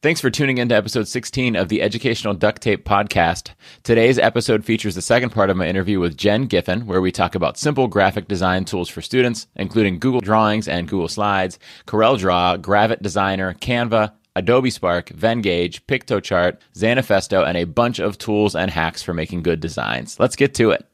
Thanks for tuning in to episode 16 of the Educational Duct Tape podcast. Today's episode features the second part of my interview with Jen Giffen, where we talk about simple graphic design tools for students, including Google Drawings and Google Slides, CorelDRAW, Gravit Designer, Canva, Adobe Spark, Vengage, Piktochart, Zanifesto, and a bunch of tools and hacks for making good designs. Let's get to it.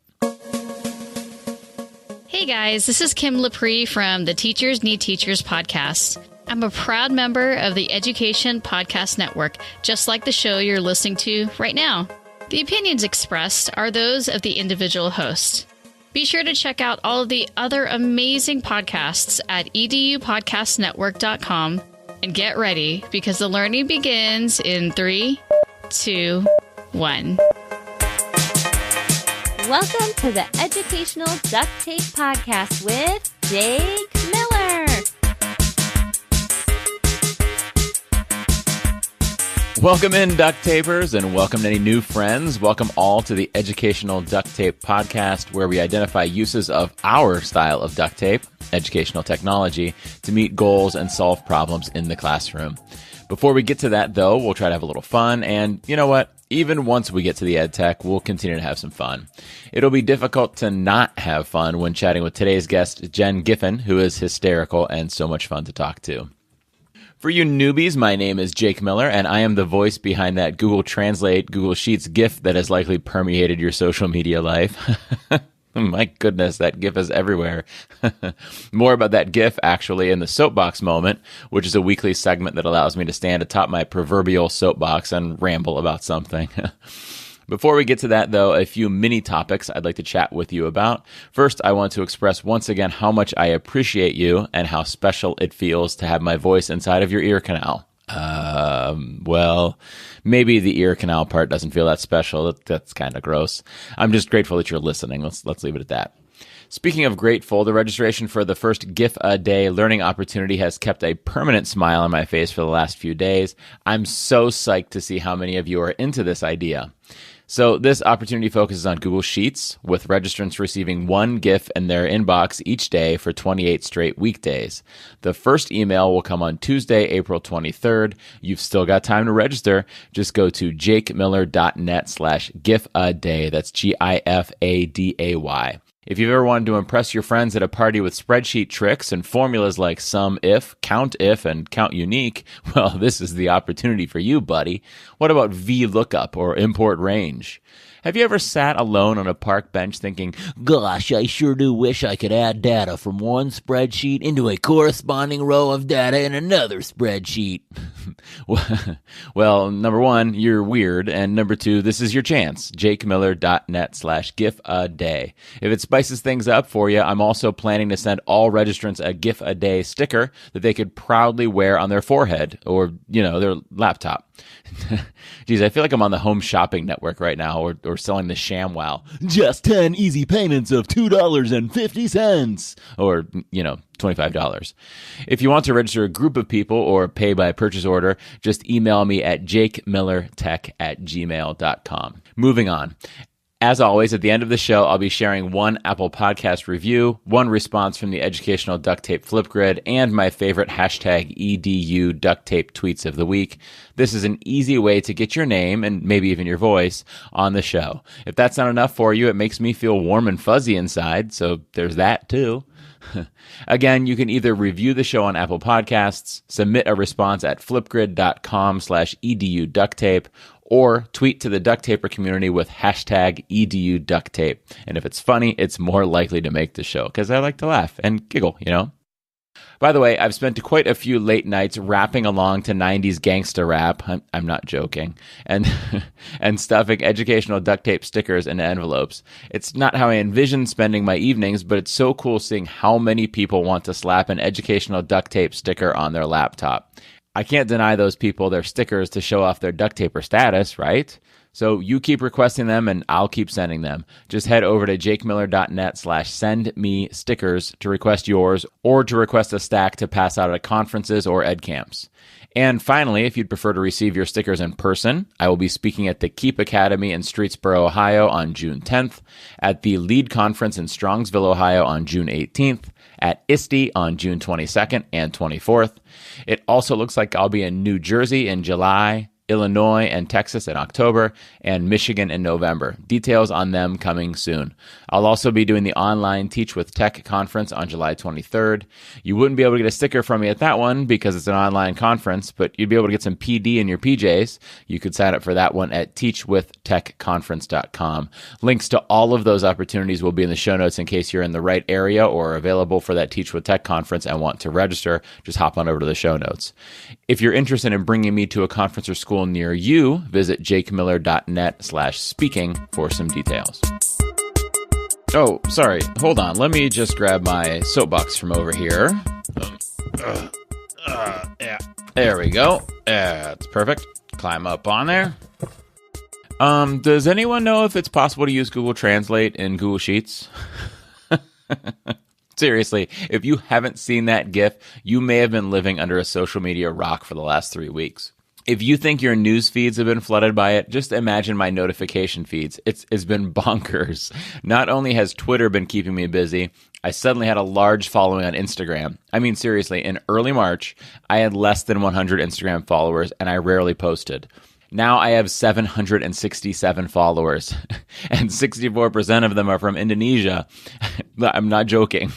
Hey guys, this is Kim Lepre from the Teachers Need Teachers podcast. I'm a proud member of the Education Podcast Network, just like the show you're listening to right now. The opinions expressed are those of the individual host. Be sure to check out all of the other amazing podcasts at edupodcastnetwork.com and get ready because the learning begins in 3, 2, 1. Welcome to the Educational Duct Tape Podcast with Jake Miller. Welcome in, duct tapers, and welcome to any new friends. Welcome all to the Educational Duct Tape podcast, where we identify uses of our style of duct tape, educational technology, to meet goals and solve problems in the classroom. Before we get to that, though, we'll try to have a little fun, and you know what? Even once we get to the ed tech, we'll continue to have some fun. It'll be difficult to not have fun when chatting with today's guest, Jen Giffen, who is hysterical and so much fun to talk to. For you newbies, my name is Jake Miller, and I am the voice behind that Google Translate, Google Sheets GIF that has likely permeated your social media life. My goodness, that GIF is everywhere. More about that GIF, actually, in the Soapbox Moment, which is a weekly segment that allows me to stand atop my proverbial soapbox and ramble about something. Before we get to that, though, a few mini topics I'd like to chat with you about. First, I want to express once again how much I appreciate you and how special it feels to have my voice inside of your ear canal. Well, maybe the ear canal part doesn't feel that special. That's kind of gross. I'm just grateful that you're listening. Let's leave it at that. Speaking of grateful, the registration for the first GIF a Day learning opportunity has kept a permanent smile on my face for the last few days. I'm so psyched to see how many of you are into this idea. So this opportunity focuses on Google Sheets, with registrants receiving one GIF in their inbox each day for 28 straight weekdays. The first email will come on Tuesday, April 23rd. You've still got time to register. Just go to jakemiller.net/GIFaday. That's GIFADAY. If you've ever wanted to impress your friends at a party with spreadsheet tricks and formulas like sum if, count if, and count unique, well, this is the opportunity for you, buddy. What about VLOOKUP or import range? Have you ever sat alone on a park bench thinking, gosh, I sure do wish I could add data from one spreadsheet into a corresponding row of data in another spreadsheet? Well, number one, you're weird, and number two, this is your chance. jakemiller.net/GIFaday. If it spices things up for you, I'm also planning to send all registrants a GIF a Day sticker that they could proudly wear on their forehead or, their laptop. Geez, I feel like I'm on the Home Shopping Network right now, or selling the ShamWow. Just 10 easy payments of $2.50, or, $25. If you want to register a group of people or pay by purchase order, just email me at jakemillertech@gmail.com. Moving on. As always, at the end of the show, I'll be sharing one Apple Podcast review, one response from the Educational Duct Tape Flipgrid, and my favorite #EDU duct tape tweets of the week. This is an easy way to get your name, and maybe even your voice, on the show. If that's not enough for you, it makes me feel warm and fuzzy inside, so there's that too. Again, you can either review the show on Apple Podcasts, submit a response at flipgrid.com/edu duct tape, or tweet to the duct taper community with #EDU duct tape. And if it's funny, it's more likely to make the show, because I like to laugh and giggle, By the way, I've spent quite a few late nights rapping along to 90s gangsta rap, I'm not joking, and stuffing educational duct tape stickers into envelopes. It's not how I envision spending my evenings, but it's so cool seeing how many people want to slap an educational duct tape sticker on their laptop. I can't deny those people their stickers to show off their duct taper status, right? So you keep requesting them and I'll keep sending them. Just head over to jakemiller.net/sendmestickers to request yours or to request a stack to pass out at conferences or ed camps. And finally, if you'd prefer to receive your stickers in person, I will be speaking at the Keep Academy in Streetsboro, Ohio on June 10th, at the Lead Conference in Strongsville, Ohio on June 18th, at ISTE on June 22nd and 24th. It also looks like I'll be in New Jersey in July, Illinois and Texas in October, and Michigan in November. Details on them coming soon. I'll also be doing the online Teach with Tech conference on July 23rd. You wouldn't be able to get a sticker from me at that one because it's an online conference, but you'd be able to get some PD in your PJs. You could sign up for that one at teachwithtechconference.com. Links to all of those opportunities will be in the show notes in case you're in the right area or available for that Teach with Tech conference and want to register. Just hop on over to the show notes. If you're interested in bringing me to a conference or school near you, visit jakemiller.net/speaking for some details. Oh, sorry. Hold on. Let me just grab my soapbox from over here. Yeah. There we go. That's perfect. Climb up on there. Does anyone know if it's possible to use Google Translate in Google Sheets? Seriously, if you haven't seen that GIF, you may have been living under a social media rock for the last 3 weeks. If you think your news feeds have been flooded by it, just imagine my notification feeds. It's been bonkers. Not only has Twitter been keeping me busy, I suddenly had a large following on Instagram. I mean, seriously, in early March, I had less than 100 Instagram followers, and I rarely posted. Now I have 767 followers, and 64% of them are from Indonesia. I'm not joking.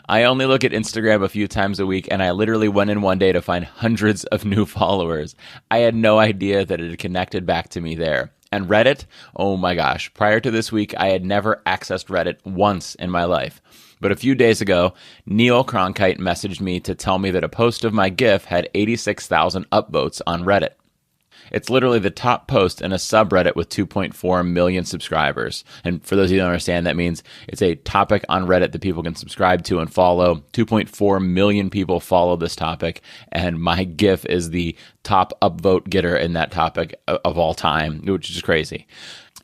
I only look at Instagram a few times a week, and I literally went in one day to find hundreds of new followers. I had no idea that it had connected back to me there. And Reddit? Oh my gosh. Prior to this week, I had never accessed Reddit once in my life. But a few days ago, Neil Cronkite messaged me to tell me that a post of my GIF had 86,000 upvotes on Reddit. It's literally the top post in a subreddit with 2.4 million subscribers. And for those of you who don't understand, that means it's a topic on Reddit that people can subscribe to and follow. 2.4 million people follow this topic, and my GIF is the top upvote getter in that topic of all time, which is crazy.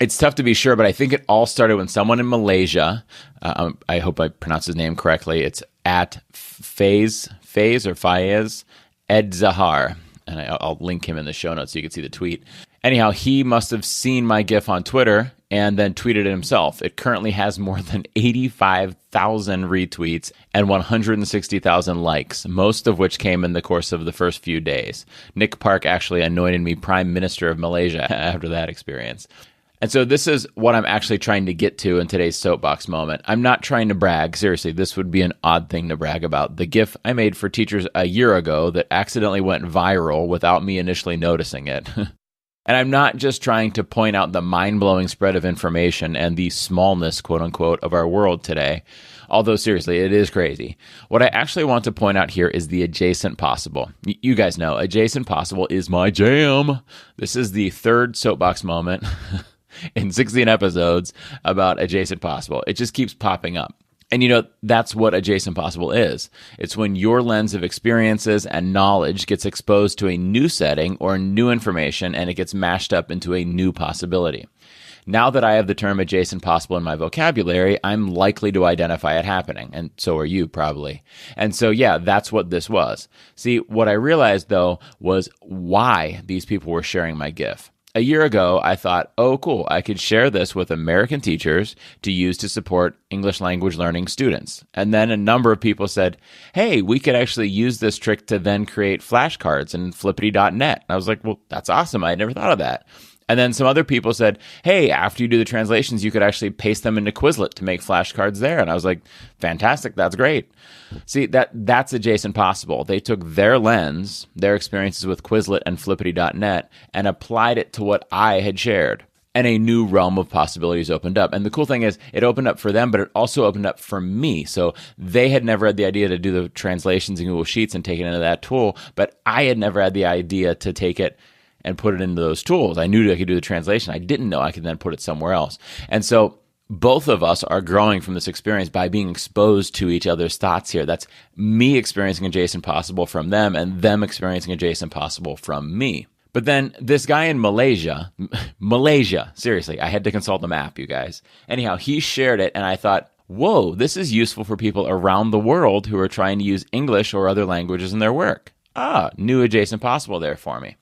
It's tough to be sure, but I think it all started when someone in Malaysia, I hope I pronounced his name correctly, it's at Faiz Ed Zahar. And I'll link him in the show notes so you can see the tweet. Anyhow, he must have seen my GIF on Twitter and then tweeted it himself. It currently has more than 85,000 retweets and 160,000 likes, most of which came in the course of the first few days. Nick Park actually anointed me Prime Minister of Malaysia after that experience. And so this is what I'm actually trying to get to in today's soapbox moment. I'm not trying to brag. Seriously, this would be an odd thing to brag about. The GIF I made for teachers a year ago that accidentally went viral without me initially noticing it. And I'm not just trying to point out the mind-blowing spread of information and the smallness, quote unquote, of our world today. Although seriously, it is crazy. What I actually want to point out here is the adjacent possible. You guys know, adjacent possible is my jam. This is the third soapbox moment in 16 episodes about adjacent possible. It just keeps popping up. And you know, that's what adjacent possible is. It's when your lens of experiences and knowledge gets exposed to a new setting or new information and it gets mashed up into a new possibility. Now that I have the term adjacent possible in my vocabulary, I'm likely to identify it happening, and so are you probably. And so, yeah, that's what this was. See, what I realized, though, was why these people were sharing my GIF. A year ago, I thought, oh, cool, I could share this with American teachers to use to support English language learning students. And then a number of people said, hey, we could actually use this trick to then create flashcards in flippity.net. And I was like, well, that's awesome. I had never thought of that. And then some other people said, hey, after you do the translations, you could actually paste them into Quizlet to make flashcards there. And I was like, fantastic, that's great. See, that's adjacent possible. They took their lens, their experiences with Quizlet and flippity.net, and applied it to what I had shared. And a new realm of possibilities opened up. And the cool thing is, it opened up for them, but it also opened up for me. So they had never had the idea to do the translations in Google Sheets and take it into that tool, but I had never had the idea to take it and put it into those tools. I knew I could do the translation. I didn't know I could then put it somewhere else. And so both of us are growing from this experience by being exposed to each other's thoughts here. That's me experiencing adjacent possible from them and them experiencing adjacent possible from me. But then this guy in Malaysia, seriously, I had to consult the map, you guys. Anyhow, he shared it and I thought, whoa, this is useful for people around the world who are trying to use English or other languages in their work. New adjacent possible there for me.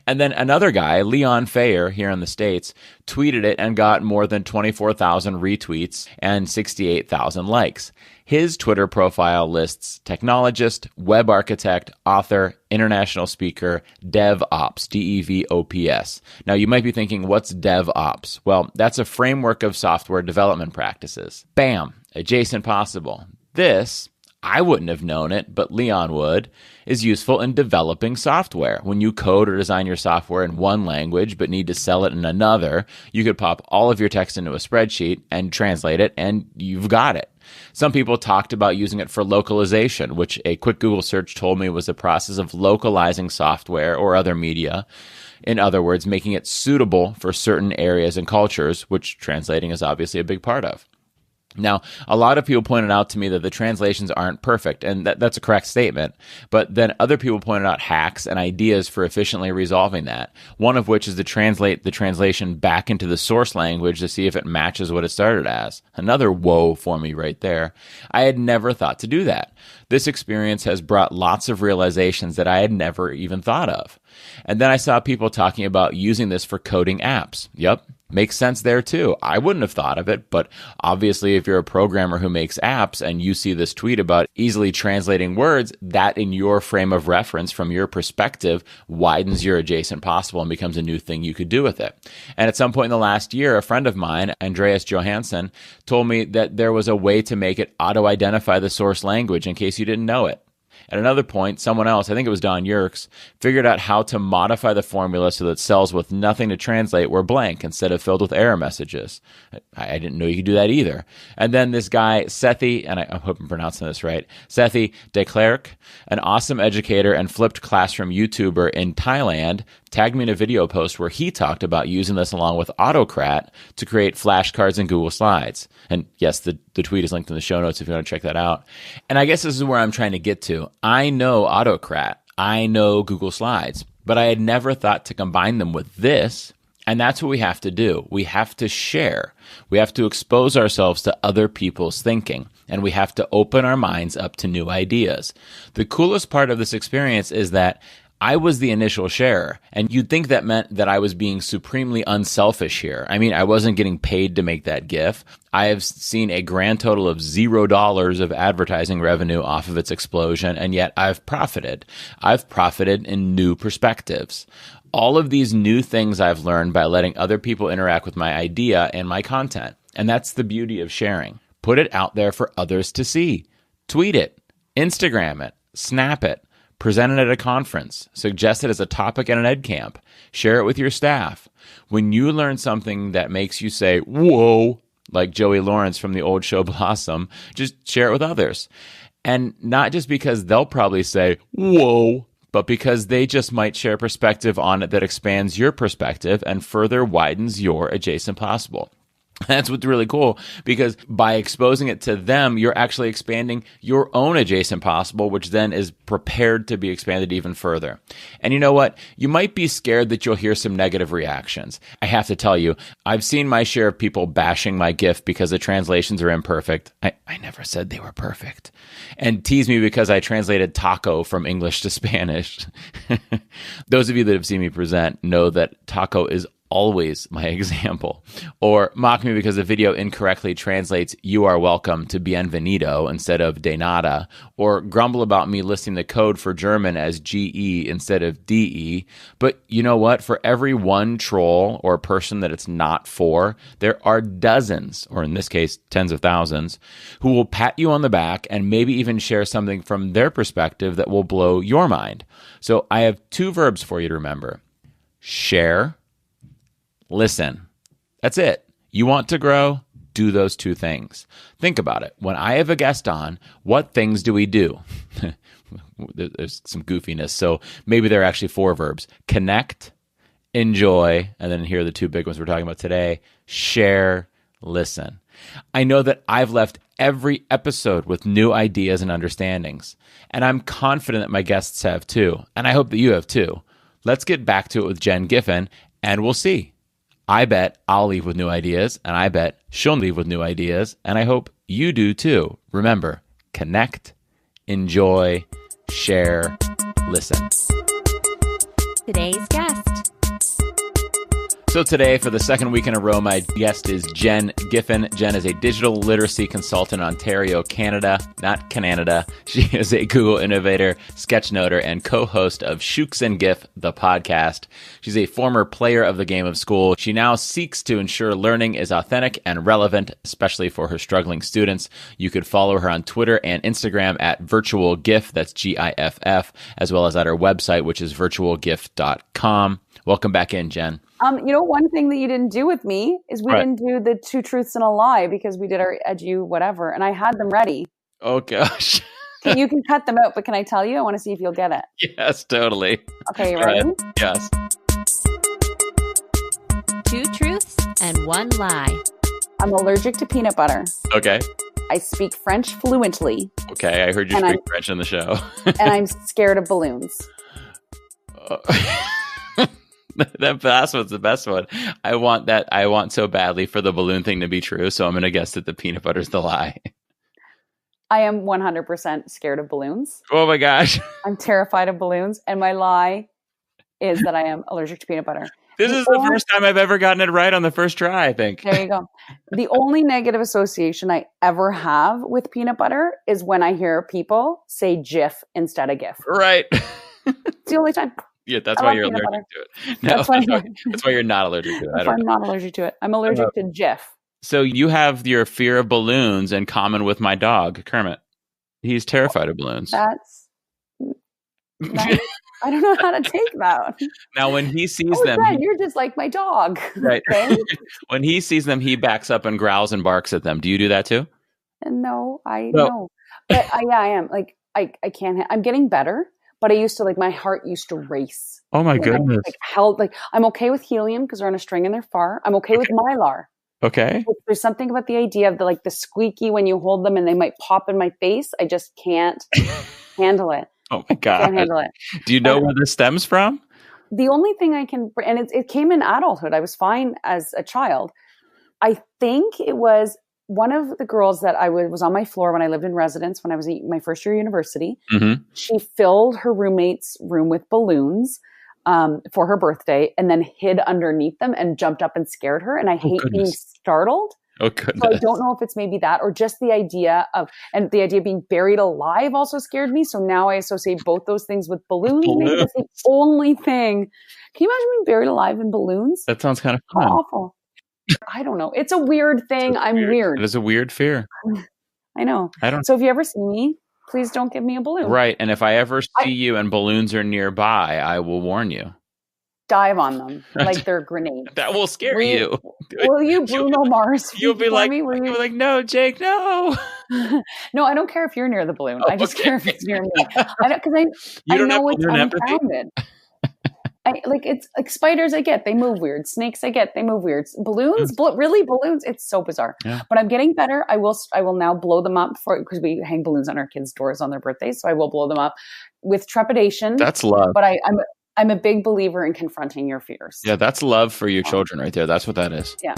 And then another guy, Leon Fayer here in the States, tweeted it and got more than 24,000 retweets and 68,000 likes. His Twitter profile lists technologist, web architect, author, international speaker, DevOps, DevOps. Now, you might be thinking, what's DevOps? Well, that's a framework of software development practices. Bam, adjacent possible. This, I wouldn't have known it, but Leon would, is useful in developing software. When you code or design your software in one language but need to sell it in another, you could pop all of your text into a spreadsheet and translate it, and you've got it. Some people talked about using it for localization, which a quick Google search told me was the process of localizing software or other media. In other words, making it suitable for certain areas and cultures, which translating is obviously a big part of. Now, a lot of people pointed out to me that the translations aren't perfect, and that's a correct statement. But then other people pointed out hacks and ideas for efficiently resolving that, one of which is to translate the translation back into the source language to see if it matches what it started as. Another whoa for me right there. I had never thought to do that. This experience has brought lots of realizations that I had never even thought of. And then I saw people talking about using this for coding apps. Yep. Makes sense there too. I wouldn't have thought of it, but obviously if you're a programmer who makes apps and you see this tweet about easily translating words, that in your frame of reference from your perspective widens your adjacent possible and becomes a new thing you could do with it. And at some point in the last year, a friend of mine, Andreas Johansson, told me that there was a way to make it auto-identify the source language in case you didn't know it. At another point, someone else, I think it was Don Yerkes, figured out how to modify the formula so that cells with nothing to translate were blank instead of filled with error messages. I didn't know you could do that either. And then this guy, Sethi, and I hope I'm pronouncing this right, Sethi de Klerk, an awesome educator and flipped classroom YouTuber in Thailand, tagged me in a video post where he talked about using this along with Autocrat to create flashcards in Google Slides. And yes, the tweet is linked in the show notes if you want to check that out. And I guess this is where I'm trying to get to. I know Autocrat. I know Google Slides. But I had never thought to combine them with this. And that's what we have to do. We have to share. We have to expose ourselves to other people's thinking. And we have to open our minds up to new ideas. The coolest part of this experience is that I was the initial sharer, and you'd think that meant that I was being supremely unselfish here. I mean, I wasn't getting paid to make that GIF. I have seen a grand total of $0 of advertising revenue off of its explosion, and yet I've profited. I've profited in new perspectives. All of these new things I've learned by letting other people interact with my idea and my content. And that's the beauty of sharing. Put it out there for others to see. Tweet it, Instagram it, snap it. Present it at a conference, suggest it as a topic at an ed camp, share it with your staff. When you learn something that makes you say, whoa, like Joey Lawrence from the old show Blossom, just share it with others. And not just because they'll probably say, whoa, but because they just might share perspective on it that expands your perspective and further widens your adjacent possible. That's what's really cool, because by exposing it to them, you're actually expanding your own adjacent possible, which then is prepared to be expanded even further. And you know what? You might be scared that you'll hear some negative reactions. I have to tell you, I've seen my share of people bashing my GIF because the translations are imperfect. I never said they were perfect. And tease me because I translated taco from English to Spanish. Those of you that have seen me present know that taco is always my example. Or mock me because the video incorrectly translates "you are welcome" to "bienvenido" instead of "de nada." Or grumble about me listing the code for German as GE instead of DE. But you know what? For every one troll or person that it's not for, there are dozens, or in this case, tens of thousands, who will pat you on the back and maybe even share something from their perspective that will blow your mind. So I have two verbs for you to remember. Share. Listen. That's it. You want to grow? Do those two things. Think about it. When I have a guest on, what things do we do? There's some goofiness, so maybe there are actually four verbs. Connect, enjoy, and then here are the two big ones we're talking about today. Share, listen. I know that I've left every episode with new ideas and understandings, and I'm confident that my guests have too, and I hope that you have too. Let's get back to it with Jen Giffen, and we'll see. I bet I'll leave with new ideas, and I bet she'll leave with new ideas, and I hope you do too. Remember, connect, enjoy, share, listen. Today's guest. So today, for the second week in a row, my guest is Jen Giffen. Jen is a digital literacy consultant in Ontario, Canada, not Canada. She is a Google innovator, sketchnoter, and co-host of Shooks and GIF, the podcast. She's a former player of the game of school. She now seeks to ensure learning is authentic and relevant, especially for her struggling students. You could follow her on Twitter and Instagram at virtualgif, that's GIFF, as well as at her website, which is virtualgif.com. Welcome back in, Jen. One thing that you didn't do with me is we didn't do the 2 truths and a lie because we did our edu whatever, and I had them ready. Oh, gosh. You can cut them out, but can I tell you? I want to see if you'll get it. Yes, totally. Okay, you ready? Yes. 2 truths and 1 lie. I'm allergic to peanut butter. Okay. I speak French fluently. Okay, I heard you speak French in the show. And I'm scared of balloons. That's what's the best one. I want so badly for the balloon thing to be true, so I'm going to guess that the peanut butter's the lie. I am 100% scared of balloons. Oh my gosh. I'm terrified of balloons, and my lie is that I am allergic to peanut butter. This is the first time I've ever gotten it right on the first try, I think. There you go. The only negative association I ever have with peanut butter is when I hear people say GIF instead of GIF. Right. It's the only time. Yeah, that's why you're allergic to it. No, that's why you're not allergic to it. I'm not allergic to it. I'm allergic to GIF. So you have your fear of balloons in common with my dog, Kermit. He's terrified of balloons. That's I don't know how to take that. Now, when he sees them... Fred, you're just like my dog. Right. When he sees them, he backs up and growls and barks at them. Do you do that too? No, no. But I am. Like, I can't... I'm getting better. But I used to, my heart used to race. Oh my goodness. I'm okay with helium because they're on a string and they're far. I'm okay with Mylar. Okay. But there's something about the idea of the squeaky when you hold them and they might pop in my face. I just can't handle it. Oh my God. Can't handle it. Do you know where this stems from? The only thing I can, and it came in adulthood. I was fine as a child. I think it was one of the girls that was on my floor when I lived in residence when I was in my first year of university. Mm-hmm. She filled her roommate's room with balloons for her birthday and then hid underneath them and jumped up and scared her. And I hate being startled. Oh, goodness. So I don't know if it's maybe that or just the idea of being buried alive also scared me. So now I associate both those things with balloons. Maybe that's the only thing. Can you imagine being buried alive in balloons? That sounds kind of fun. Awful. I don't know. It's a weird thing. I'm weird. It is a weird fear. I know. So if you ever see me, please don't give me a balloon. Right. And if I ever see you and balloons are nearby, I will warn you. Dive on them like they're grenades. That will scare you. Will you, Bruno Mars? You'll be like, no, Jake, no. No, I don't care if you're near the balloon. I just care if it's near me. I know it's unfounded. It's like spiders I get, they move weird. Snakes I get, they move weird. Balloons, really balloons, it's so bizarre. Yeah. But I'm getting better. I will now blow them up because we hang balloons on our kids' doors on their birthdays. So I will blow them up with trepidation. That's love. But I'm a big believer in confronting your fears. Yeah, that's love for your children right there. That's what that is. Yeah.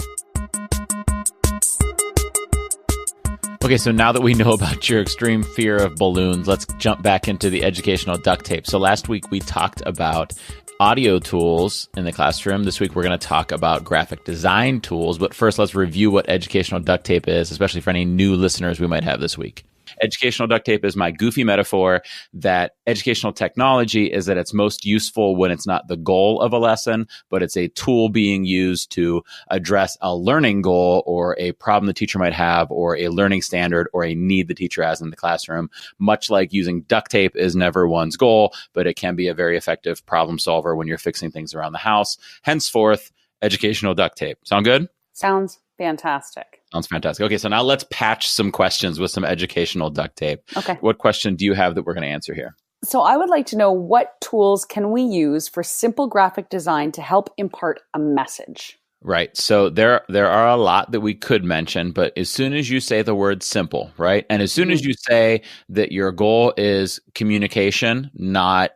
Okay, so now that we know about your extreme fear of balloons, let's jump back into the educational duct tape. So last week we talked about audio tools in the classroom. This week we're going to talk about graphic design tools. But first, let's review what educational duct tape is, especially for any new listeners we might have this week. Educational duct tape is my goofy metaphor that educational technology is at its most useful when it's not the goal of a lesson, but it's a tool being used to address a learning goal or a problem the teacher might have or a learning standard or a need the teacher has in the classroom. Much like using duct tape is never one's goal, but it can be a very effective problem solver when you're fixing things around the house. Henceforth, educational duct tape. Sound good? Sounds fantastic. Sounds fantastic. Okay, so now let's patch some questions with some educational duct tape. Okay. What question do you have that we're going to answer here? So I would like to know, what tools can we use for simple graphic design to help impart a message? Right. So there are a lot that we could mention, but as soon as you say the word simple, right? And as soon as you say that your goal is communication, not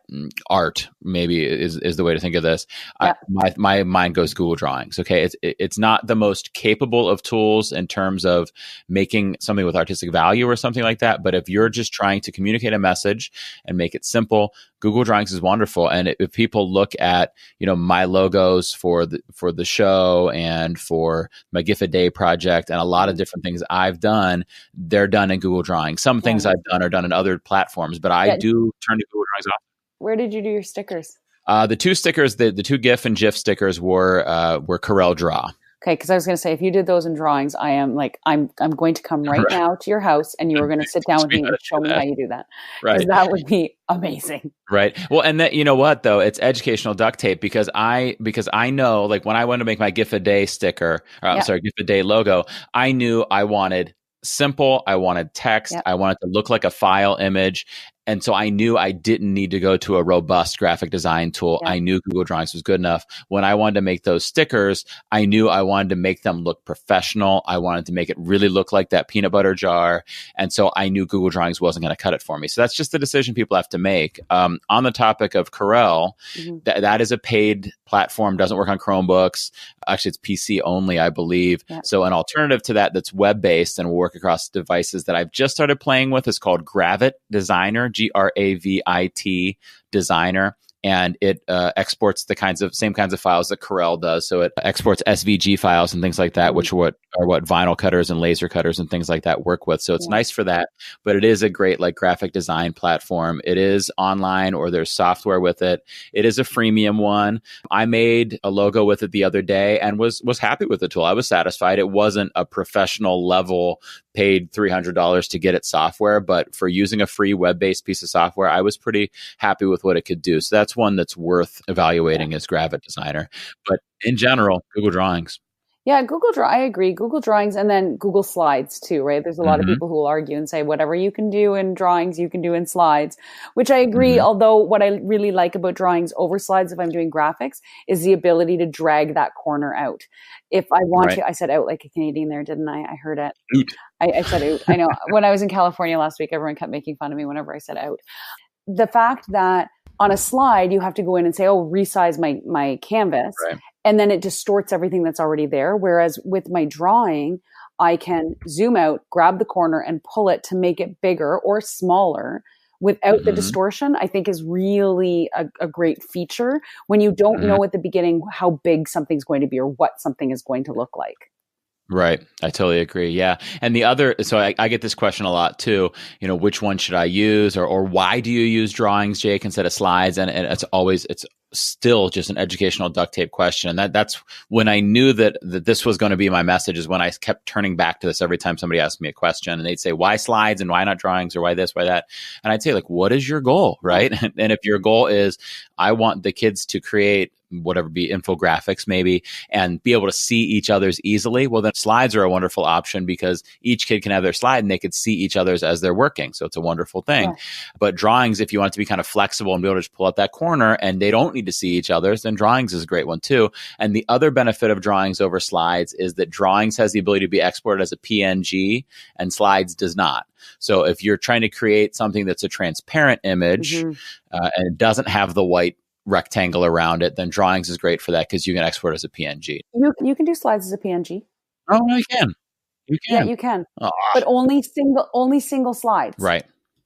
art, maybe is the way to think of this. Yeah. My mind goes Google Drawings. Okay. It's not the most capable of tools in terms of making something with artistic value or something like that. But if you're just trying to communicate a message and make it simple, Google Drawings is wonderful. And if people look at, my logos for the show and for my GIF a Day project and a lot of different things I've done, they're done in Google Drawings. Some things I've done are done in other platforms, but I do turn to Google Drawings often. Where did you do your stickers? The two stickers, the two GIF and GIF stickers were Corel Draw. Okay, because I was going to say, if you did those in drawings, I'm going to come right now to your house, and you are going to sit down with me and show me how you do that. Right, because that would be amazing. Right. Well, and that, you know what though, it's educational duct tape because I know, like when I wanted to make my GIF a Day sticker, GIF a Day logo, I knew I wanted simple. I wanted text. I wanted to look like a file image. And so I knew I didn't need to go to a robust graphic design tool. I knew Google Drawings was good enough. When I wanted to make those stickers, I knew I wanted to make them look professional. I wanted to make it really look like that peanut butter jar. And so I knew Google Drawings wasn't going to cut it for me. So that's just the decision people have to make. On the topic of Corel, that is a paid platform, doesn't work on Chromebooks. Actually, it's PC only, I believe. So an alternative to that that's web-based and will work across devices that I've just started playing with is called Gravit Designer, Gravit Designer. And it exports the same kinds of files that Corel does. So it exports SVG files and things like that, which are what vinyl cutters and laser cutters and things like that work with. So it's nice for that. But it is a great graphic design platform. It is online or there's software with it. It is a freemium one. I made a logo with it the other day and was happy with the tool. I was satisfied. It wasn't a professional level, paid $300 to get it software, but for using a free web-based piece of software, I was pretty happy with what it could do. So that's one that's worth evaluating is Gravit Designer. But in general, Google Drawings. Yeah, I agree. Google Drawings and then Google Slides too, right? There's a lot of people who will argue and say whatever you can do in drawings, you can do in slides, which I agree. Although what I really like about drawings over slides, if I'm doing graphics, is the ability to drag that corner out. If I want to, I said out like a Canadian there, didn't I? I heard it. I said out. I know. When I was in California last week, everyone kept making fun of me whenever I said out. The fact that on a slide, you have to go in and say, resize my canvas. Right. And then it distorts everything that's already there. Whereas with my drawing, I can zoom out, grab the corner and pull it to make it bigger or smaller without the distortion, I think is really a great feature when you don't know at the beginning how big something's going to be or what something is going to look like. Right. I totally agree. Yeah. And the other, so I get this question a lot too, which one should I use or why do you use drawings, Jake, instead of slides? And it's still just an educational duct tape question. And that's when I knew that this was going to be my message is when I kept turning back to this every time somebody asked me a question and they'd say, why slides and why not drawings or why this, why that? And I'd say what is your goal? Right. And if your goal is, I want the kids to create whatever be infographics maybe and be able to see each other's easily, well then slides are a wonderful option because each kid can have their slide and they could see each other's as they're working. So it's a wonderful thing. Yeah. But drawings, if you want it to be kind of flexible and be able to just pull out that corner and they don't need to see each other's, then drawings is a great one too. And the other benefit of drawings over slides is that drawings has the ability to be exported as a PNG and slides does not. So if you're trying to create something that's a transparent image and it doesn't have the white rectangle around it, then drawings is great for that because you can export as a PNG. You can do slides as a PNG. Oh, you can. You can. Yeah, you can. Oh. But only single slides. Right.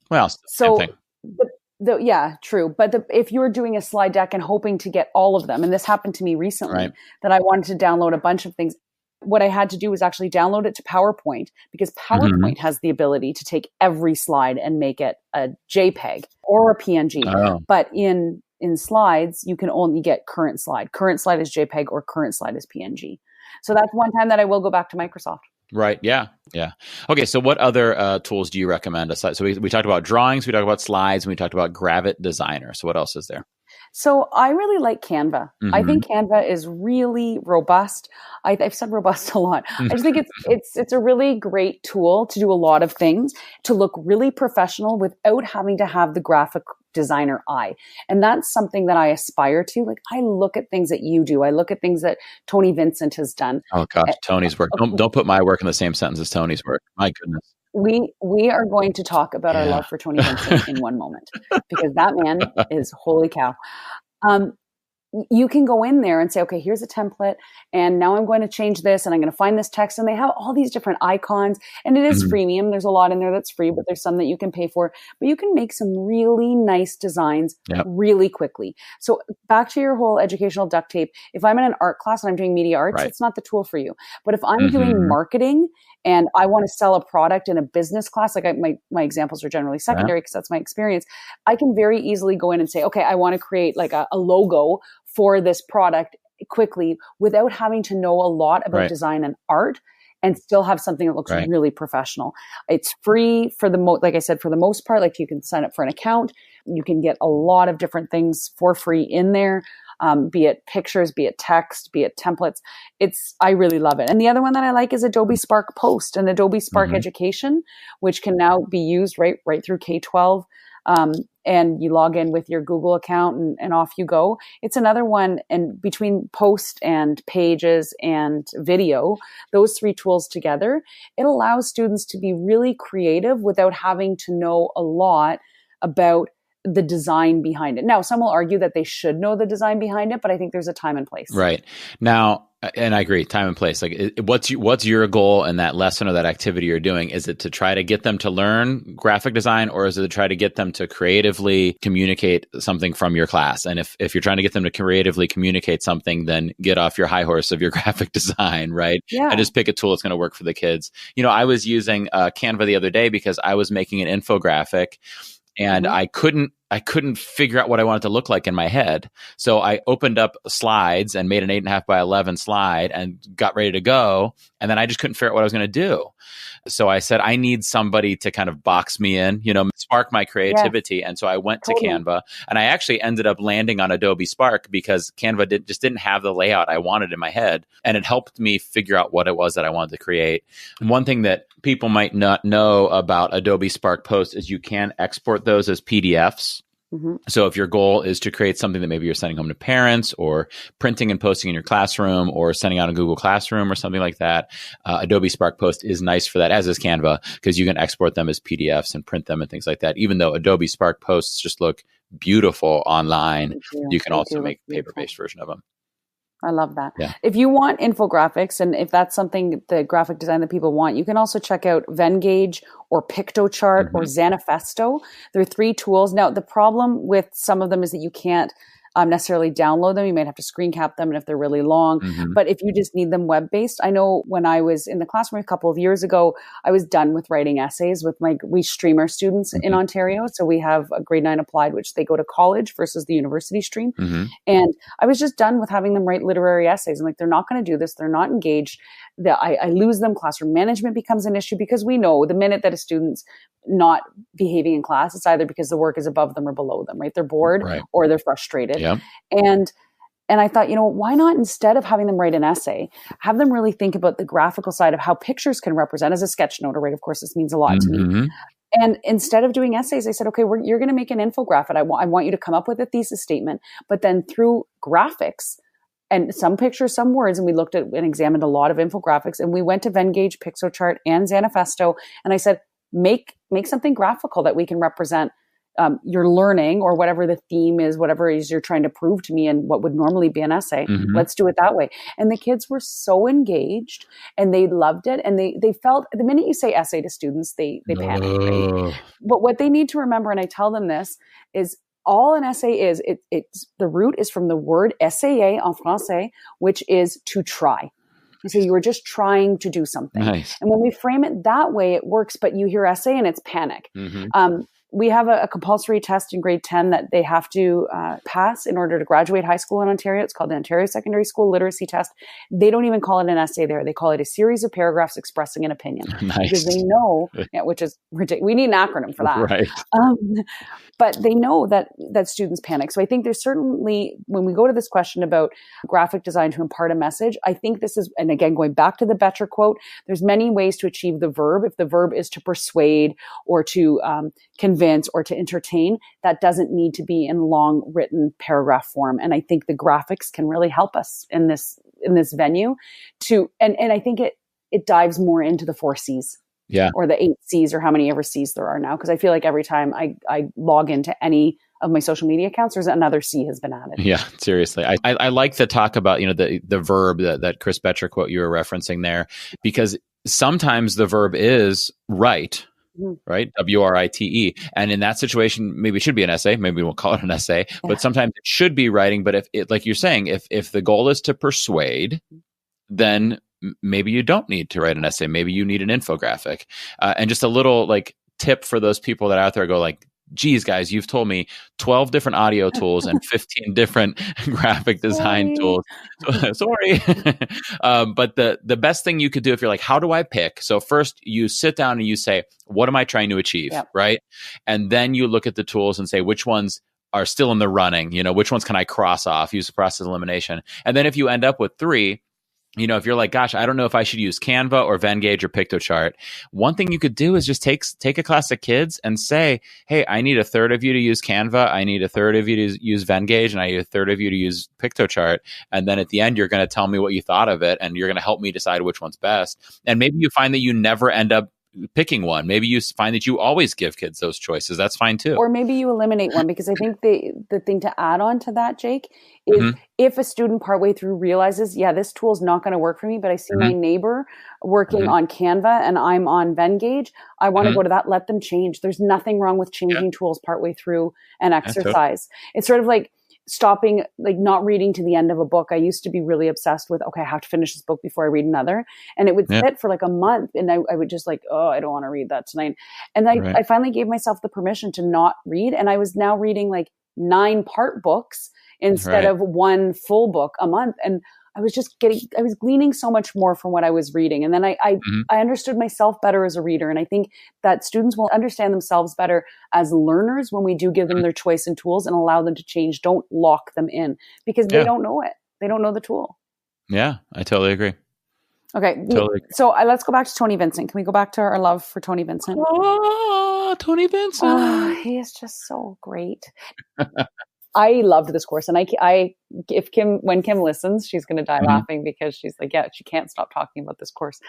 Well, so same thing. Yeah, true. But if you're doing a slide deck and hoping to get all of them, and this happened to me recently, that I wanted to download a bunch of things, what I had to do was actually download it to PowerPoint because PowerPoint has the ability to take every slide and make it a JPEG or a PNG. Oh. But in slides, you can only get current slide. Current slide is JPEG or current slide is PNG. So that's one time that I will go back to Microsoft. Right. Yeah. Yeah. Okay. So what other tools do you recommend? So we talked about drawings, we talked about slides, and we talked about Gravit Designer. So what else is there? So I really like Canva. I think Canva is really robust. I've said robust a lot. I just think it's a really great tool to do a lot of things, to look really professional without having to have the graphic designer eye. And that's something that I aspire to. I look at things that you do. I look at things that Tony Vincent has done. Oh gosh, Tony's work. Don't put my work in the same sentence as Tony's work. My goodness. We are going to talk about our love for Tony Vincent in one moment because that man is holy cow. you can go in there and say, okay, here's a template, and now I'm going to change this, and I'm going to find this text, and they have all these different icons, and it is freemium. There's a lot in there that's free, but there's some that you can pay for, but you can make some really nice designs really quickly. So back to your whole educational duct tape. If I'm in an art class and I'm doing media arts, it's not the tool for you. But if I'm doing marketing and I want to sell a product in a business class, like my examples are generally secondary because that's my experience, I can very easily go in and say, okay, I want to create like a logo for this product quickly without having to know a lot about design and art, and still have something that looks really professional. It's free for like I said, for the most part. Like, you can sign up for an account. You can get a lot of different things for free in there, be it pictures, be it text, be it templates. I really love it. And the other one that I like is Adobe Spark Post and Adobe Spark Education, which can now be used right through K-12. And you log in with your Google account and off you go. It's another one, and between post and pages and video, those three tools together, it allows students to be really creative without having to know a lot about the design behind it. Now, some will argue that they should know the design behind it, but I think there's a time and place. Right. Now, and I agree, time and place. Like, what's your goal in that lesson or that activity you're doing? Is it to try to get them to learn graphic design, or is it to try to get them to creatively communicate something from your class? And if you're trying to get them to creatively communicate something, then get off your high horse of your graphic design, right? Yeah. And just pick a tool that's going to work for the kids. You know, I was using Canva the other day because I was making an infographic, and I couldn't figure out what I wanted to look like in my head. So I opened up slides and made an 8.5 by 11 slide and got ready to go. And then I just couldn't figure out what I was going to do. So I said, I need somebody to kind of box me in, spark my creativity. Yes. And so I went to Canva, and I actually ended up landing on Adobe Spark because Canva just didn't have the layout I wanted in my head. And it helped me figure out what it was that I wanted to create. And one thing that people might not know about Adobe Spark Post is you can export those as PDFs. So if your goal is to create something that maybe you're sending home to parents, or printing and posting in your classroom, or sending out in Google Classroom or something like that, Adobe Spark Post is nice for that, as is Canva, because you can export them as PDFs and print them and things like that. Even though Adobe Spark Posts just look beautiful online, you can also make a paper-based version of them. I love that. Yeah. If you want infographics, and if that's something, the graphic design that people want, you can also check out Vengage or PictoChart or Zanifesto. They're three tools. Now, the problem with some of them is that you can't necessarily download them. You might have to screen cap them, and if they're really long. But if you just need them web-based, I know when I was in the classroom a couple of years ago, I was done with writing essays with we stream our students in Ontario. So we have a grade 9 applied, which they go to college versus the university stream. And I was just done with having them write literary essays. I'm like, they're not going to do this. They're not engaged. I lose them. Classroom management becomes an issue, because we know the minute that a student's not behaving in class, it's either because the work is above them or below them, right? They're bored or they're frustrated. And I thought, why not, instead of having them write an essay, have them really think about the graphical side of how pictures can represent as a sketch noter, right? Of course, this means a lot to me. And instead of doing essays, I said, okay, you're going to make an infographic. I want you to come up with a thesis statement, but then through graphics, and some pictures, some words, and we looked at and examined a lot of infographics, and we went to Vengage, PictoChart, and Zanifesto, and I said, make something graphical that we can represent your learning, or whatever the theme is, whatever it is you're trying to prove to me, and what would normally be an essay. Let's do it that way. And the kids were so engaged, and they loved it, and they felt, the minute you say essay to students, they panic. Right? But what they need to remember, and I tell them this, is all an essay is, it's the root is from the word essayer en français, which is to try. So you were just trying to do something. Nice. And when we frame it that way, it works, but you hear essay and it's panic. We have a compulsory test in grade 10 that they have to pass in order to graduate high school in Ontario. It's called the Ontario Secondary School Literacy Test. They don't even call it an essay there. They call it a series of paragraphs expressing an opinion. Nice. Because they know, which is ridiculous. We need an acronym for that. Right. But they know that students panic. So I think there's certainly, when we go to this question about graphic design to impart a message, I think this is, and again, going back to the Betcher quote, there's many ways to achieve the verb. If the verb is to persuade, or to convince, or to entertain, that doesn't need to be in long written paragraph form. And I think the graphics can really help us in this venue and I think it dives more into the 4 C's. Or the 8 C's, or how many ever C's there are now. Because I feel like every time I log into any of my social media accounts, there's another C has been added. Yeah, seriously. I like the talk about, the verb that Chris Betcher quote you were referencing there, because sometimes the verb is write, right? WRITE. And in that situation, maybe it should be an essay. Maybe we won't call it an essay, but sometimes it should be writing. But if it, like you're saying, if the goal is to persuade, then maybe you don't need to write an essay. Maybe you need an infographic. And just a little like tip for those people that are out there go like, geez, guys, you've told me 12 different audio tools and 15 different graphic design tools. Sorry. But the best thing you could do if you're like, how do I pick? So first you sit down and you say, what am I trying to achieve? Yep. Right. And then you look at the tools and say, which ones are still in the running? Which ones can I cross off? Use the process elimination. And then if you end up with 3, if you're like, gosh, I don't know if I should use Canva or Vengage or Piktochart, one thing you could do is just take a class of kids and say, hey, I need a third of you to use Canva. I need a third of you to use Vengage, and I need a third of you to use Piktochart. And then at the end, you're going to tell me what you thought of it, and you're going to help me decide which one's best. And maybe you find that you never end up picking one. Maybe you find that you always give kids those choices. That's fine too. Or maybe you eliminate one, because I think the thing to add on to that, Jake, is if a student partway through realizes, yeah, this tool is not going to work for me, but I see my neighbor working on Canva and I'm on Vengage, I want to go to that. Let them change. There's nothing wrong with changing tools partway through an exercise. It's sort of like stopping, like not reading to the end of a book. I used to be really obsessed with, okay, I have to finish this book before I read another. And it would sit for like a month. And I would just like, oh, I don't want to read that tonight. And I finally gave myself the permission to not read. And I was now reading like 9 part books instead of 1 full book a month. And I was gleaning so much more from what I was reading. And then I understood myself better as a reader. And I think that students will understand themselves better as learners when we do give them their choice and tools and allow them to change. Don't lock them in, because they don't know it. They don't know the tool. Yeah, I totally agree. Okay. Totally agree. So let's go back to Tony Vincent. Can we go back to our love for Tony Vincent? Oh, Tony Vincent. Oh, he is just so great. I loved this course. And when Kim listens, she's going to die laughing, because she's like, yeah, she can't stop talking about this course.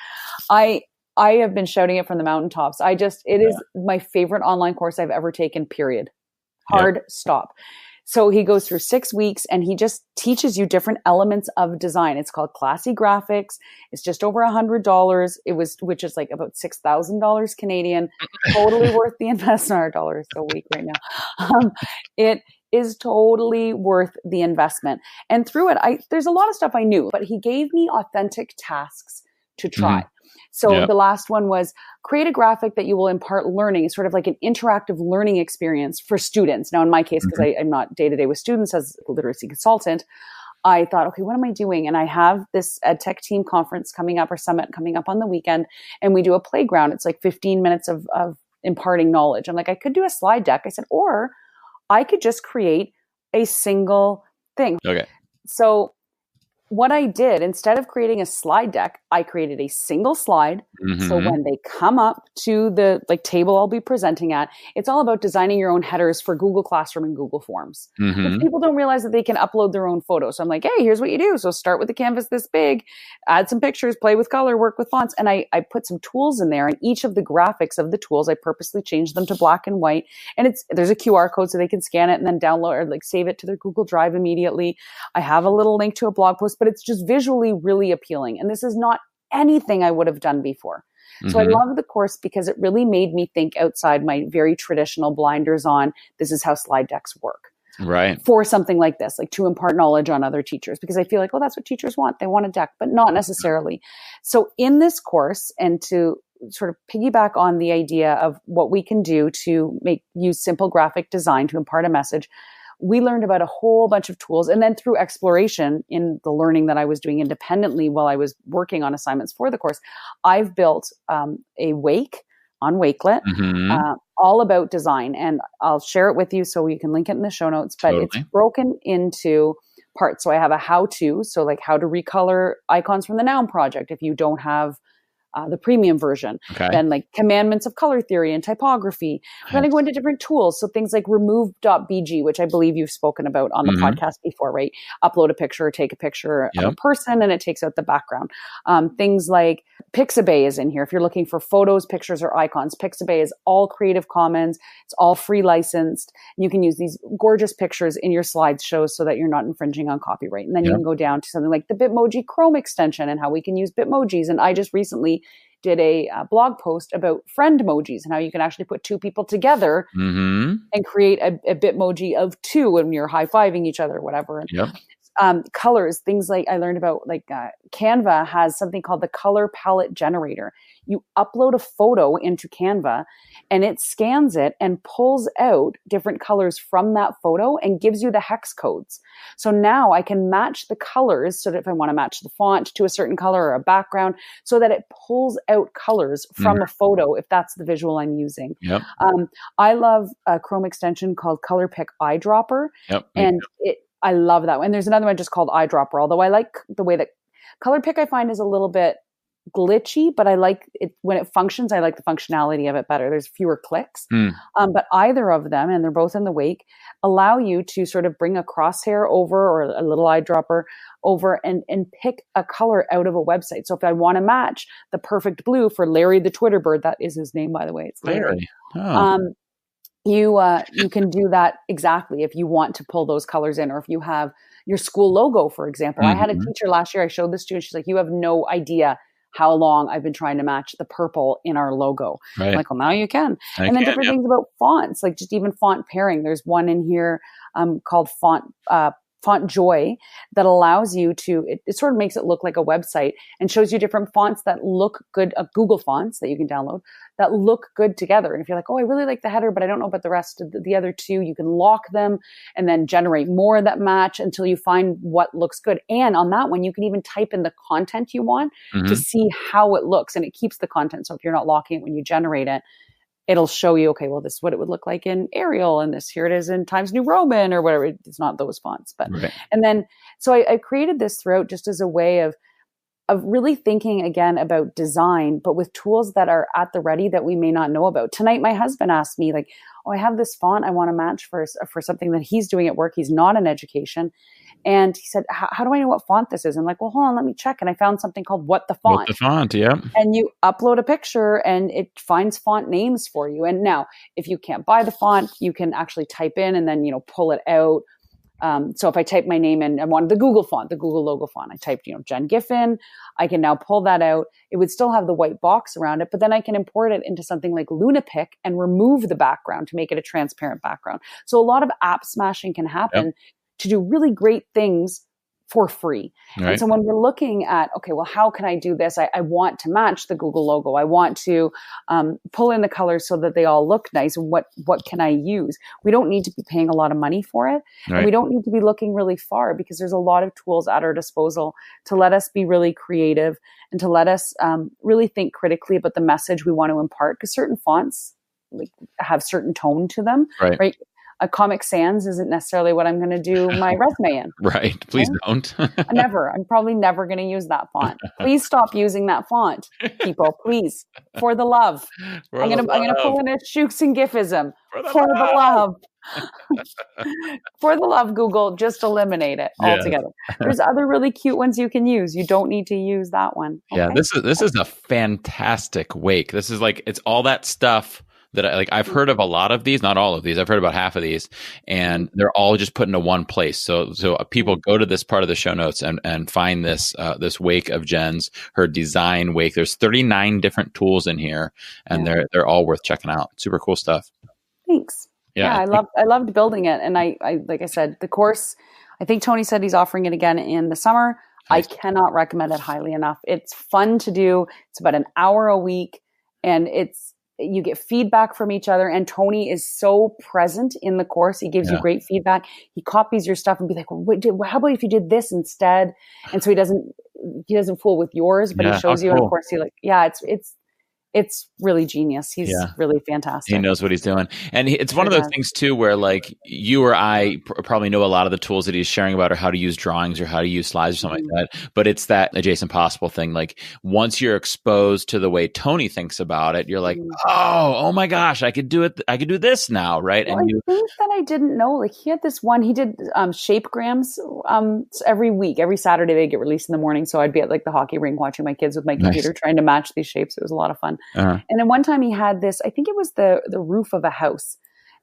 I have been shouting it from the mountaintops. It is my favorite online course I've ever taken, period. Hard stop. So he goes through 6 weeks and he just teaches you different elements of design. It's called Classy Graphics. It's just over $100. Which is like about $6,000 Canadian. Totally worth the investment. Our dollar is so weak right now. It is totally worth the investment. And through it, there's a lot of stuff I knew, but he gave me authentic tasks to try. So the last one was create a graphic that you will impart learning. It's sort of like an interactive learning experience for students. Now, in my case, because I'm not day-to-day with students as a literacy consultant, I thought, okay, what am I doing? And I have this EdTech team conference coming up, or summit coming up on the weekend, and we do a playground. It's like 15 minutes of imparting knowledge. I'm like, I could do a slide deck. I said, or I could just create a single thing. Okay. So what I did, instead of creating a slide deck, I created a single slide. So when they come up to the table I'll be presenting at, it's all about designing your own headers for Google Classroom and Google Forms. But people don't realize that they can upload their own photos. So I'm like, hey, here's what you do. So start with the canvas this big, add some pictures, play with color, work with fonts. And I put some tools in there, and each of the graphics of the tools, I purposely changed them to black and white. And there's a QR code so they can scan it and then download or save it to their Google Drive immediately. I have a little link to a blog post, but it's just visually really appealing. And this is not anything I would have done before. So I love the course because it really made me think outside my very traditional blinders on, this is how slide decks work. Right. For something like this, to impart knowledge on other teachers, because I feel like, that's what teachers want. They want a deck, but not necessarily. So in this course, and to sort of piggyback on the idea of what we can do to use simple graphic design to impart a message, we learned about a whole bunch of tools. And then through exploration in the learning that I was doing independently while I was working on assignments for the course, I've built a wake on Wakelet, all about design. And I'll share it with you so you can link it in the show notes, but it's broken into parts. So I have a how-to, so how to recolor icons from the Noun project if you don't have the premium version. Okay. Then like commandments of color theory and typography. We're going to go into different tools. So things like remove.bg, which I believe you've spoken about on the podcast before, right? Upload a picture, take a picture of a person, and it takes out the background. Things like Pixabay is in here. If you're looking for photos, pictures, or icons, Pixabay is all Creative Commons. It's all free licensed. You can use these gorgeous pictures in your slideshows so that you're not infringing on copyright. And then you can go down to something like the Bitmoji Chrome extension and how we can use Bitmojis. And I just recently did a blog post about friend emojis and how you can actually put two people together and create a Bitmoji of two when you're high-fiving each other or whatever. Colors, things like I learned about, like Canva has something called the color palette generator. You upload a photo into Canva and it scans it and pulls out different colors from that photo and gives you the hex codes. So now I can match the colors, so that if I want to match the font to a certain color or a background, so that it pulls out colors from a photo if that's the visual I'm using. I love a Chrome extension called Color Pick Eyedropper. And I love that one. And there's another one just called Eyedropper, although I like the way that Color Pick I find is a little bit glitchy, but I like it when it functions. I like the functionality of it better. There's fewer clicks. But either of them, and they're both in the Wake, allow you to sort of bring a crosshair over or a little eyedropper over and pick a color out of a website. So if I want to match the perfect blue for Larry the Twitter bird, that is his name, by the way, it's Larry. You can do that exactly if you want to pull those colors in, or if you have your school logo, for example. I had a teacher last year, I showed this to, and she's like, you have no idea how long I've been trying to match the purple in our logo. I'm like, well, now you can. And then different things about fonts, like just even font pairing. There's one in here called Font Joy that allows you to, it sort of makes it look like a website and shows you different fonts that look good, Google fonts that you can download that look good together. And if you're like, oh, I really like the header, but I don't know about the rest of the other two, you can lock them and then generate more that match until you find what looks good. And on that one, you can even type in the content you want to see how it looks, and it keeps the content. So if you're not locking it when you generate it, it'll show you, okay, well, this is what it would look like in Arial, and this, here it is in Times New Roman or whatever. It's not those fonts, but, and then, so I created this throughout just as a way of really thinking again about design, but with tools that are at the ready that we may not know about. Tonight, my husband asked me, like, oh, I have this font I want to match for something that he's doing at work. He's not in education. And he said, how do I know what font this is? I'm like, well, hold on, let me check. And I found something called What the Font. What the Font, yeah. And you upload a picture and it finds font names for you. And now, if you can't buy the font, you can actually type in and then, pull it out. So if I type my name in, I wanted the Google font, the Google logo font. I typed, Jen Giffen. I can now pull that out. It would still have the white box around it, but then I can import it into something like Lunapic and remove the background to make it a transparent background. So a lot of app smashing can happen to do really great things for free. And so when we're looking at, okay, well, how can I do this? I want to match the Google logo. I want to pull in the colors so that they all look nice. And what can I use? We don't need to be paying a lot of money for it. And we don't need to be looking really far, because there's a lot of tools at our disposal to let us be really creative and to let us really think critically about the message we want to impart, because certain fonts have certain tone to them, right? A Comic Sans isn't necessarily what I'm going to do my resume in. Please don't. I'm probably never going to use that font. Please stop using that font, people. Please, for the love. I'm going to pull in a Shooks and Giffism. For the love. For the love, Google, just eliminate it altogether. There's other really cute ones you can use. You don't need to use that one. Okay? Yeah, this is a fantastic Wake. This is like, it's all that stuff that I've heard of a lot of these, not all of these. I've heard about half of these, and they're all just put into one place. So people go to this part of the show notes and find this Wake of Jen's, her design Wake. There's 39 different tools in here, and they're all worth checking out. Super cool stuff. Thanks. Yeah, I loved building it, and I like I said, the course. I think Tony said he's offering it again in the summer. Nice. I cannot recommend it highly enough. It's fun to do. It's about an hour a week, and you get feedback from each other, and Tony is so present in the course. He gives you great feedback. He copies your stuff and be like, well, how about if you did this instead? And so he doesn't fool with yours, but he shows you. And of course, it's really genius. He's really fantastic. He knows what he's doing. And it's one of those things too, where like you or I probably know a lot of the tools that he's sharing about, or how to use drawings or how to use slides or something like that. But it's that adjacent possible thing. Like once you're exposed to the way Tony thinks about it, you're like, oh my gosh, I could do it. I could do this now. Right. Well, and I think that I didn't know, like he had this one, he did shapegrams every week, every Saturday they get released in the morning. So I'd be at like the hockey rink watching my kids with my computer trying to match these shapes. It was a lot of fun. And then one time he had this, I think it was the roof of a house,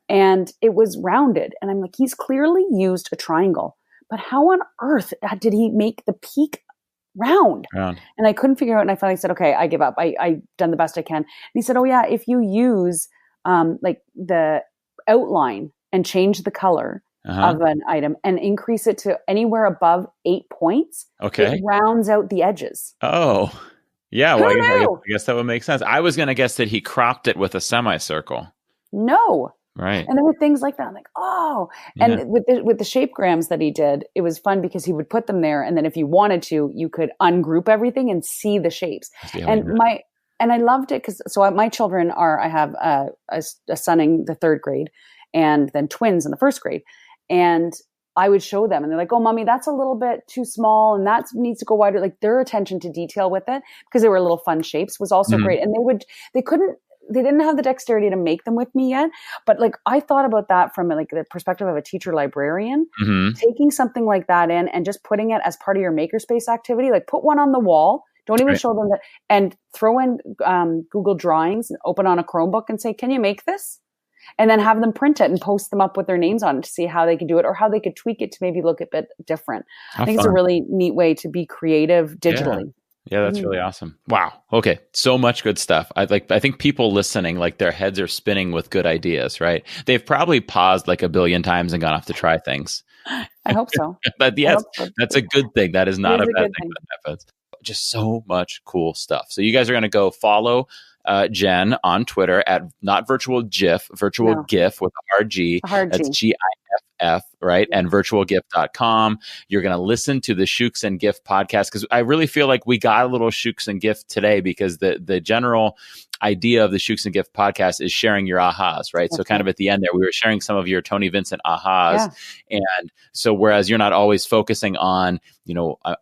and it was rounded. And I'm like, he's clearly used a triangle, but how on earth did he make the peak round? And I couldn't figure out. And I finally said, okay, I give up. I've done the best I can. And he said, oh yeah, if you use like the outline and change the color of an item and increase it to anywhere above 8 points, it rounds out the edges. Oh, yeah. Well, I guess that would make sense. I was going to guess that he cropped it with a semicircle. No. Right. And there were things like that. I'm like, oh. And with the shapegrams that he did, it was fun because he would put them there. And then if you wanted to, you could ungroup everything and see the shapes. And I loved it because, so my children I have a son in the 3rd grade and then twins in the 1st grade. And I would show them and they're like, oh, mommy, that's a little bit too small and that needs to go wider. Like their attention to detail with it, because they were little fun shapes, was also great. And they didn't have the dexterity to make them with me yet. But like, I thought about that from like the perspective of a teacher librarian, taking something like that in and just putting it as part of your makerspace activity, like put one on the wall. Don't even show them that, and throw in Google Drawings and open on a Chromebook and say, can you make this? And then have them print it and post them up with their names on it to see how they could do it or how they could tweak it to maybe look a bit different. I think it's a really neat way to be creative digitally. Yeah, that's really awesome. Wow. Okay. So much good stuff. I think people listening, like their heads are spinning with good ideas, right? They've probably paused like a billion times and gone off to try things. I hope so. But yes, that's a good thing. That is not a bad thing that happens. Just so much cool stuff. So you guys are going to go follow Jen on Twitter at not virtual GIF, virtual GIF with a hard G. That's GIFF, right? And virtualgif.com. You're going to listen to the Shooks and GIF podcast, because I really feel like we got a little Shooks and GIF today, because the general idea of the Shooks and GIF podcast is sharing your ahas, right? So kind of at the end there, we were sharing some of your Tony Vincent ahas. And so whereas you're not always focusing on,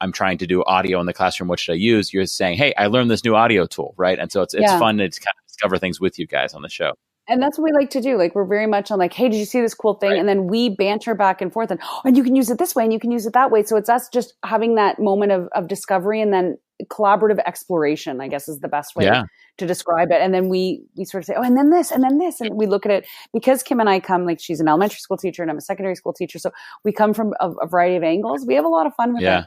I'm trying to do audio in the classroom, what should I use? You're saying, hey, I learned this new audio tool, right? And so it's fun to kind of discover things with you guys on the show. And that's what we like to do. Like, we're very much on like, hey, did you see this cool thing? Right. And then we banter back and forth and you can use it this way and you can use it that way. So it's us just having that moment of discovery, and then collaborative exploration, I guess, is the best way to describe it. And then we sort of say, oh, and then this. And we look at it, because Kim and I come, like, she's an elementary school teacher and I'm a secondary school teacher. So we come from a variety of angles. We have a lot of fun with it.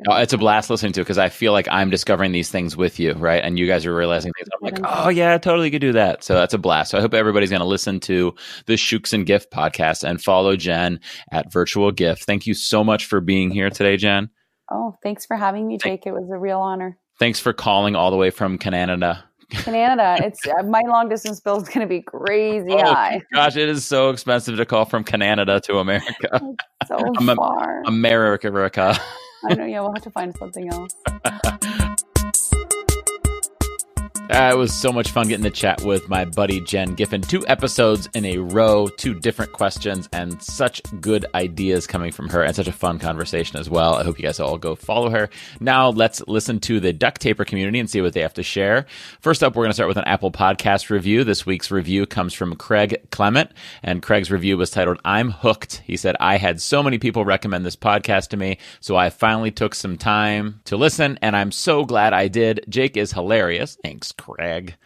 Oh, it's a blast listening to, because I feel like I'm discovering these things with you, right? And you guys are realizing things. I'm like, oh yeah, totally could do that. So that's a blast. So I hope everybody's going to listen to the Shooks and GIF podcast and follow Jen at Virtual GIF. Thank you so much for being here today, Jen. Oh, thanks for having me, Jake. It was a real honor. Thanks for calling all the way from Canada. It's my long distance bill is going to be crazy high. Gosh, it is so expensive to call from Canada to America. It's so far. America. I know, we'll have to find something else. It was so much fun getting to chat with my buddy Jen Giffen. 2 episodes in a row, 2 different questions, and such good ideas coming from her, and such a fun conversation as well. I hope you guys all go follow her. Now let's listen to the Duct Taper community and see what they have to share. First up, we're going to start with an Apple Podcast review. This week's review comes from Craig Clement, and Craig's review was titled, I'm Hooked. He said, I had so many people recommend this podcast to me, so I finally took some time to listen, and I'm so glad I did. Jake is hilarious. Thanks, Craig.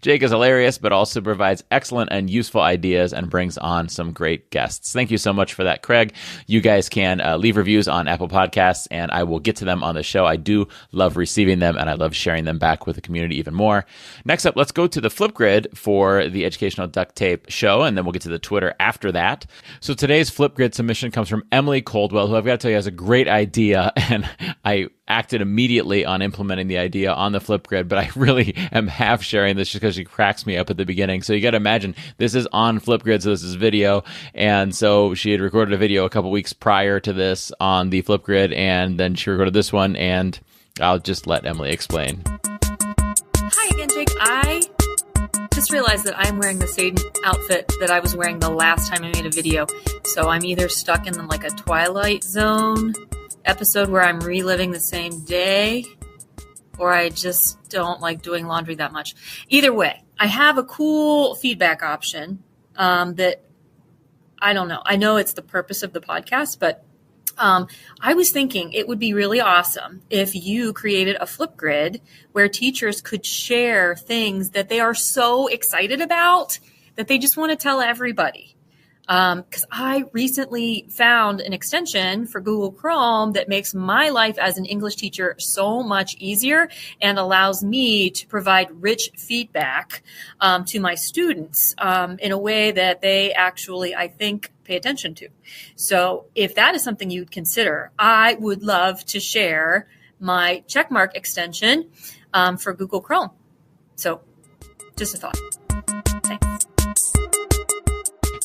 Jake is hilarious, but also provides excellent and useful ideas and brings on some great guests. Thank you so much for that, Craig. You guys can leave reviews on Apple Podcasts, and I will get to them on the show. I do love receiving them, and I love sharing them back with the community even more. Next up, let's go to the Flipgrid for the Educational Duct Tape show, and then we'll get to the Twitter after that. So today's Flipgrid submission comes from Emily Coldwell, who I've got to tell you has a great idea, and I acted immediately on implementing the idea on the Flipgrid, but I really am half sharing this just because she cracks me up at the beginning. So you got to imagine this is on Flipgrid, so this is video. And so she had recorded a video a couple weeks prior to this on the Flipgrid, and then she recorded this one, and I'll just let Emily explain. Hi again, Jake. I just realized that I'm wearing the same outfit that I was wearing the last time I made a video. So I'm either stuck in like a Twilight Zone episode where I'm reliving the same day, or I just don't like doing laundry that much. Either way, I have a cool feedback option that I don't know. I know it's the purpose of the podcast, but I was thinking it would be really awesome if you created a Flipgrid where teachers could share things that they are so excited about that they just want to tell everybody. Because I recently found an extension for Google Chrome that makes my life as an English teacher so much easier and allows me to provide rich feedback to my students in a way that they actually, I think, pay attention to. So if that is something you'd consider, I would love to share my checkmark extension for Google Chrome. So just a thought. Thanks.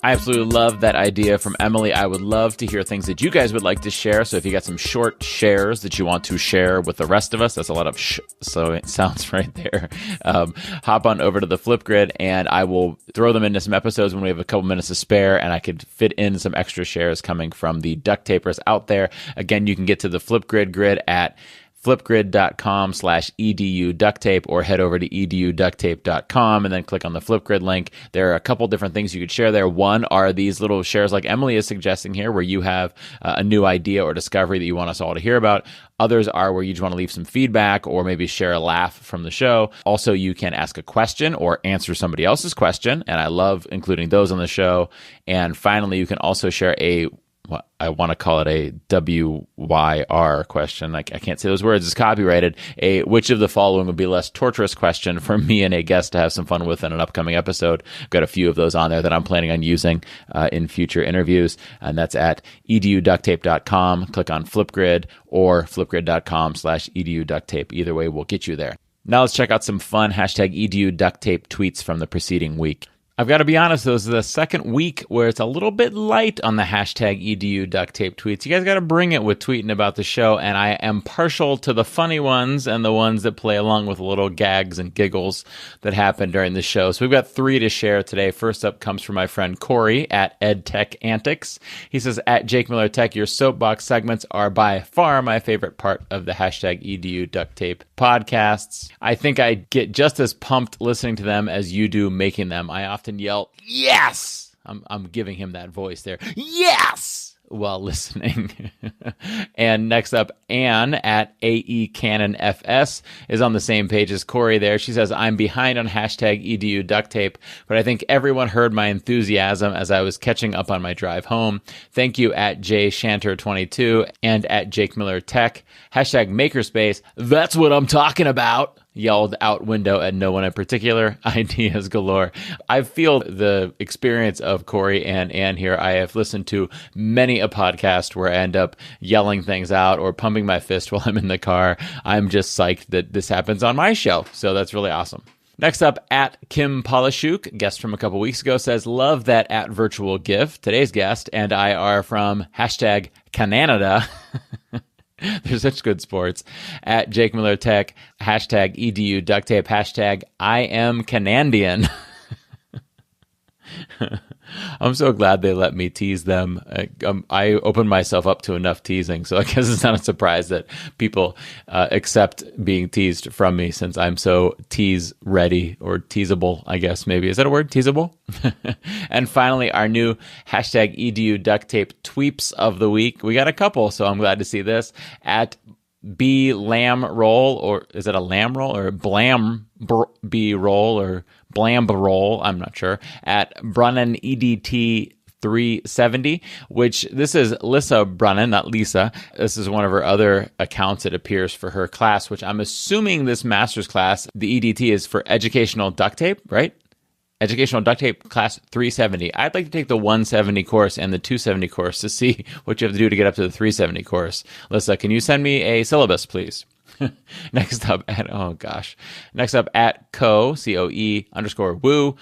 I absolutely love that idea from Emily. I would love to hear things that you guys would like to share. So if you got some short shares that you want to share with the rest of us, that's a lot of so it sounds right there. Hop on over to the Flipgrid and I will throw them into some episodes when we have a couple minutes to spare, and I could fit in some extra shares coming from the duct tapers out there. Again, you can get to the Flipgrid grid at flipgrid.com/edu duct tape, or head over to eduducttape.com and then click on the Flipgrid link. There are a couple different things you could share there. One are these little shares like Emily is suggesting here, where you have a new idea or discovery that you want us all to hear about. Others are where you just want to leave some feedback or maybe share a laugh from the show. Also, you can ask a question or answer somebody else's question, and I love including those on the show. And finally, you can also share I want to call it a WYR question. I can't say those words. It's copyrighted. Which of the following would be less torturous question for me and a guest to have some fun with in an upcoming episode. I've got a few of those on there that I'm planning on using in future interviews. And that's at eduducttape.com. Click on Flipgrid or flipgrid.com/eduducttape. Either way will get you there. Now let's check out some fun #EduDuctTape tweets from the preceding week. I've got to be honest, this is the second week where it's a little bit light on the #EduDuctTape tweets. You guys got to bring it with tweeting about the show, and I am partial to the funny ones and the ones that play along with little gags and giggles that happen during the show. So we've got 3 to share today. First up comes from my friend Corey at EdTechAntics. He says, at JakeMillerTech, your soapbox segments are by far my favorite part of the #EduDuctTape podcasts. I think I get just as pumped listening to them as you do making them. I often yell, yes! I'm giving him that voice there. Yes! While listening. And next up, Anne at AECanonFS is on the same page as Corey there. She says, I'm behind on #EduDuctTape, but I think everyone heard my enthusiasm as I was catching up on my drive home. Thank you at JShanter22 and at JakeMillerTech. #Makerspace. That's what I'm talking about. Yelled out window at no one in particular. Ideas galore. I feel the experience of Corey and Ann here. I have listened to many a podcast where I end up yelling things out or pumping my fist while I'm in the car. I'm just psyched that this happens on my show. So that's really awesome. Next up, at Kim Polishuk, guest from a couple weeks ago, says, love that at virtual GIF. Today's guest and I are from #Canada. They're such good sports. At JakeMillerTech, #EduDuctTape, I am Canadian. I'm so glad they let me tease them. I opened myself up to enough teasing, so I guess it's not a surprise that people accept being teased from me, since I'm so tease ready, or teasable, I guess maybe. Is that a word? Teasable? And finally, our new #EduDuctTape tweeps of the week. We got a couple, so I'm glad to see this. At B Lamb Roll, or is it a lamb roll, or Blam B Roll, or Blamb Roll? I'm not sure. At Brunnan EDT 370, which this is Lissa Brunnan, not Lisa. This is one of her other accounts. It appears for her class, which I'm assuming this master's class, the EDT is for educational duct tape, right? Educational Duct Tape Class 370. I'd like to take the 170 course and the 270 course to see what you have to do to get up to the 370 course. Lissa, can you send me a syllabus, please? Next up at COE_woo,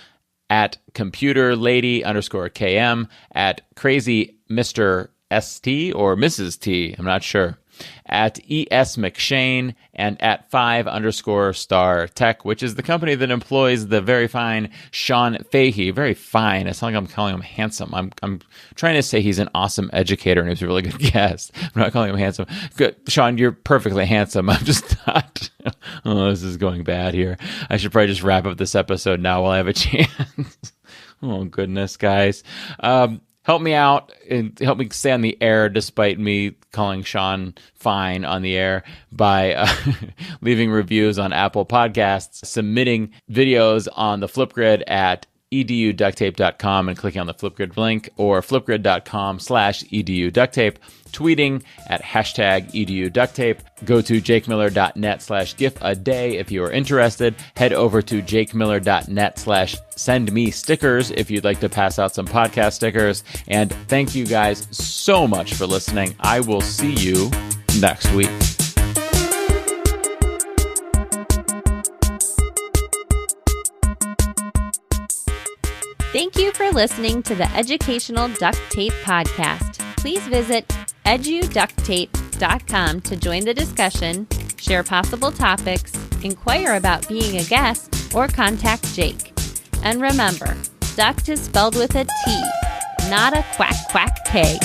at computer lady _KM, at crazy Mr. ST or Mrs. T, I'm not sure. at ESMcShane, and at 5_star_tech, which is the company that employs the very fine Sean Fahey. Very fine. It's not like I'm calling him handsome. I'm trying to say he's an awesome educator and he's a really good guest. I'm not calling him handsome. Good. Sean, you're perfectly handsome. I'm just not. Oh, this is going bad here. I should probably just wrap up this episode now while I have a chance. Oh, goodness, guys. Help me out and help me stay on the air despite me calling Sean fine on the air by leaving reviews on Apple Podcasts, submitting videos on the Flipgrid at eduducttape.com and clicking on the Flipgrid link, or flipgrid.com/eduducttape, tweeting at #eduducttape. Go to jakemiller.net/gifaday if you are interested. Head over to jakemiller.net/sendmestickers if you'd like to pass out some podcast stickers. And thank you guys so much for listening. I will see you next week. Thank you for listening to the Educational Duct Tape Podcast. Please visit eduducttape.com to join the discussion, share possible topics, inquire about being a guest, or contact Jake. And remember, duct is spelled with a T, not a quack quack K.